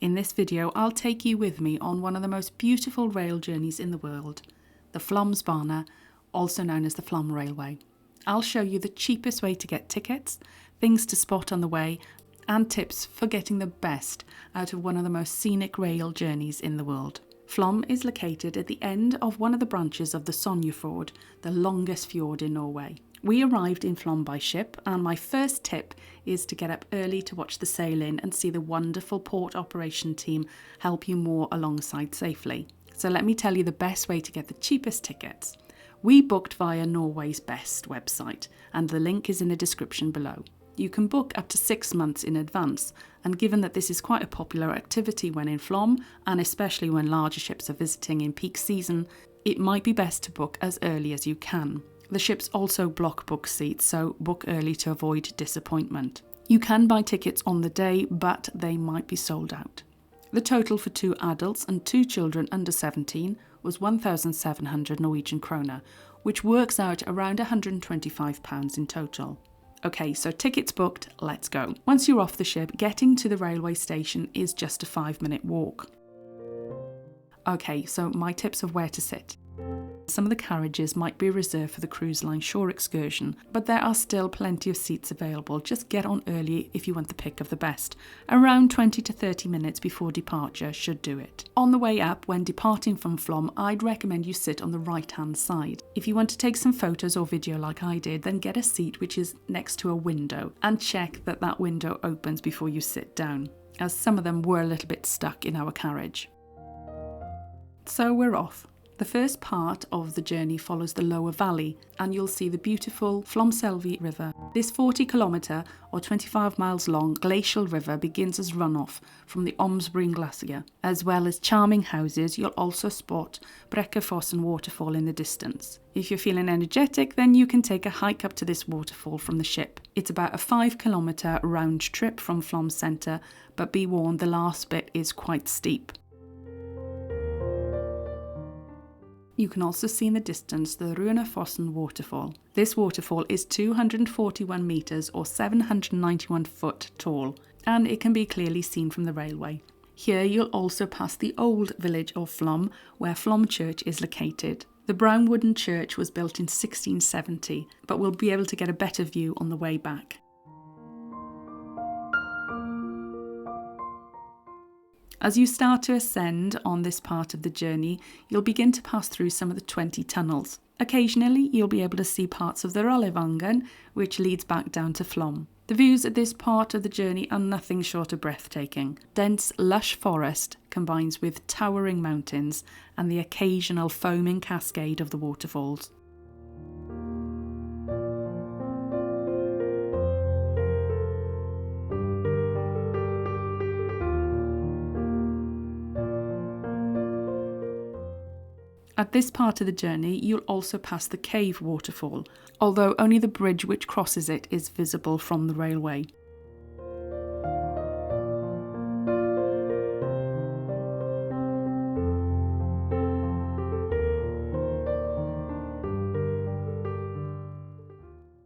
In this video, I'll take you with me on one of the most beautiful rail journeys in the world, the Flamsbana, also known as the Flam Railway. I'll show you the cheapest way to get tickets, things to spot on the way, and tips for getting the best out of one of the most scenic rail journeys in the world. Flam is located at the end of one of the branches of the Sognefjord, the longest fjord in Norway. We arrived in Flam by ship, and my first tip is to get up early to watch the sail in and see the wonderful port operation team help you moor alongside safely. So let me tell you the best way to get the cheapest tickets. We booked via Norway's best website, and the link is in the description below. You can book up to 6 months in advance, and given that this is quite a popular activity when in Flam, and especially when larger ships are visiting in peak season, it might be best to book as early as you can. The ships also block book seats, so book early to avoid disappointment. You can buy tickets on the day, but they might be sold out. The total for 2 adults and 2 children under 17 was 1,700 Norwegian kroner, which works out around £125 in total. Okay, so tickets booked, let's go. Once you're off the ship, getting to the railway station is just a 5-minute walk. Okay, so my tips of where to sit. Some of the carriages might be reserved for the cruise line shore excursion, but there are still plenty of seats available. Just get on early if you want the pick of the best. Around 20 to 30 minutes before departure should do it. On the way up, when departing from Flam, I'd recommend you sit on the right-hand side. If you want to take some photos or video like I did, then get a seat which is next to a window and check that that window opens before you sit down, as some of them were a little bit stuck in our carriage. So we're off. The first part of the journey follows the lower valley, and you'll see the beautiful Flåmselvi River. This 40-kilometre or 25 miles long glacial river begins as runoff from the Omsbreen Glacier. As well as charming houses, you'll also spot Brekkefossen waterfall in the distance. If you're feeling energetic, then you can take a hike up to this waterfall from the ship. It's about a 5-kilometre round trip from Flam centre, but be warned, the last bit is quite steep. You can also see in the distance the Runefossen waterfall. This waterfall is 241 metres or 791 foot tall, and it can be clearly seen from the railway. Here you'll also pass the old village of Flam, where Flam Church is located. The brown wooden church was built in 1670, but we'll be able to get a better view on the way back. As you start to ascend on this part of the journey, you'll begin to pass through some of the 20 tunnels. Occasionally, you'll be able to see parts of the Rallevangen, which leads back down to Flam. The views at this part of the journey are nothing short of breathtaking. Dense, lush forest combines with towering mountains and the occasional foaming cascade of the waterfalls. At this part of the journey, you'll also pass the cave waterfall, although only the bridge which crosses it is visible from the railway.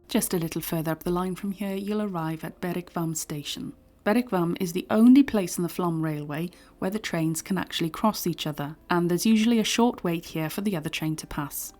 Just a little further up the line from here, you'll arrive at Berikvam station. Berikvam is the only place on the Flam Railway where the trains can actually cross each other, and there's usually a short wait here for the other train to pass.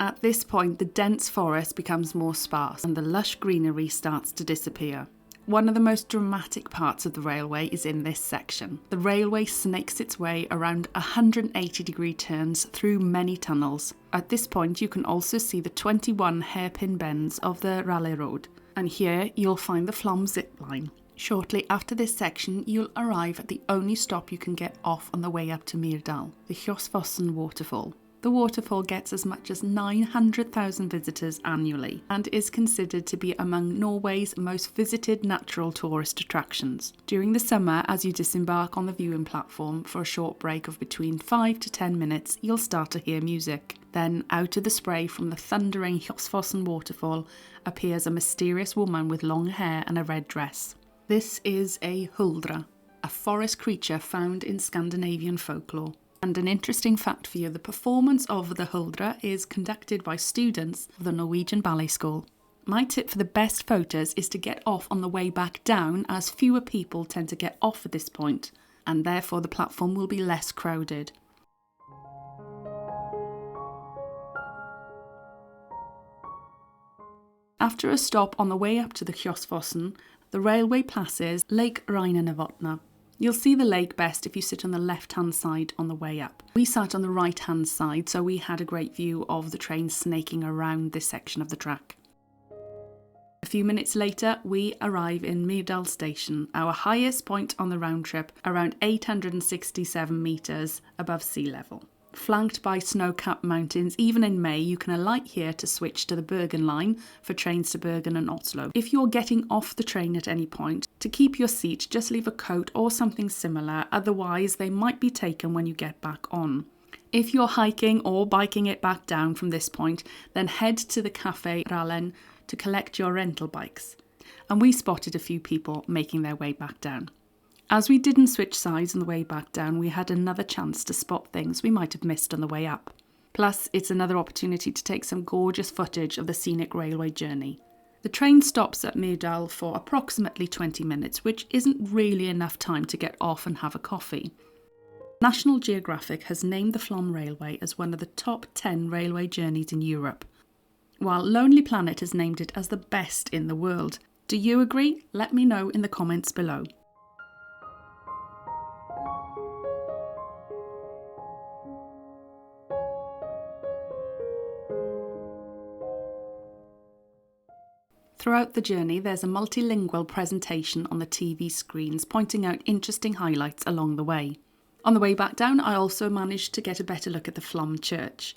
At this point, the dense forest becomes more sparse and the lush greenery starts to disappear. One of the most dramatic parts of the railway is in this section. The railway snakes its way around 180-degree turns through many tunnels. At this point, you can also see the 21 hairpin bends of the Ralleroad, and here you'll find the Flam zip line. Shortly after this section, you'll arrive at the only stop you can get off on the way up to Myrdal, the Hjosfossen waterfall. The waterfall gets as much as 900,000 visitors annually and is considered to be among Norway's most visited natural tourist attractions. During the summer, as you disembark on the viewing platform for a short break of between 5 to 10 minutes, you'll start to hear music. Then, out of the spray from the thundering Hjossfossen waterfall, appears a mysterious woman with long hair and a red dress. This is a huldra, a forest creature found in Scandinavian folklore. And an interesting fact for you, the performance of the huldra is conducted by students of the Norwegian Ballet School. My tip for the best photos is to get off on the way back down, as fewer people tend to get off at this point, and therefore the platform will be less crowded. After a stop on the way up to the Hjossfossen, the railway passes Lake Reinenevotna. You'll see the lake best if you sit on the left-hand side on the way up. We sat on the right-hand side, so we had a great view of the train snaking around this section of the track. A few minutes later, we arrive in Myrdal station, our highest point on the round trip, around 867 metres above sea level. Flanked by snow-capped mountains, even in May, you can alight here to switch to the Bergen line for trains to Bergen and Oslo. If you're getting off the train at any point, to keep your seat, just leave a coat or something similar, otherwise they might be taken when you get back on. If you're hiking or biking it back down from this point, then head to the Café Rallen to collect your rental bikes. And we spotted a few people making their way back down. As we didn't switch sides on the way back down, we had another chance to spot things we might have missed on the way up. Plus, it's another opportunity to take some gorgeous footage of the scenic railway journey. The train stops at Myrdal for approximately 20 minutes, which isn't really enough time to get off and have a coffee. National Geographic has named the Flam Railway as one of the top 10 railway journeys in Europe, while Lonely Planet has named it as the best in the world. Do you agree? Let me know in the comments below. Throughout the journey, there's a multilingual presentation on the TV screens pointing out interesting highlights along the way. On the way back down, I also managed to get a better look at the Flam church.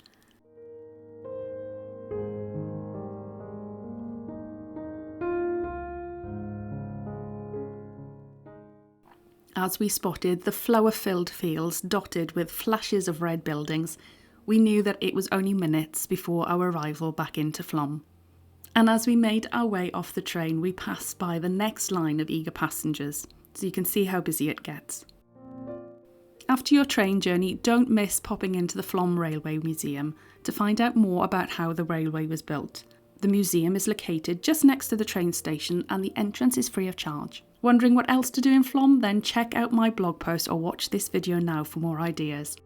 As we spotted the flower-filled fields dotted with flashes of red buildings, we knew that it was only minutes before our arrival back into Flam. And as we made our way off the train, we passed by the next line of eager passengers, so you can see how busy it gets. After your train journey, don't miss popping into the Flam Railway Museum to find out more about how the railway was built. The museum is located just next to the train station and the entrance is free of charge. Wondering what else to do in Flam? Then check out my blog post or watch this video now for more ideas.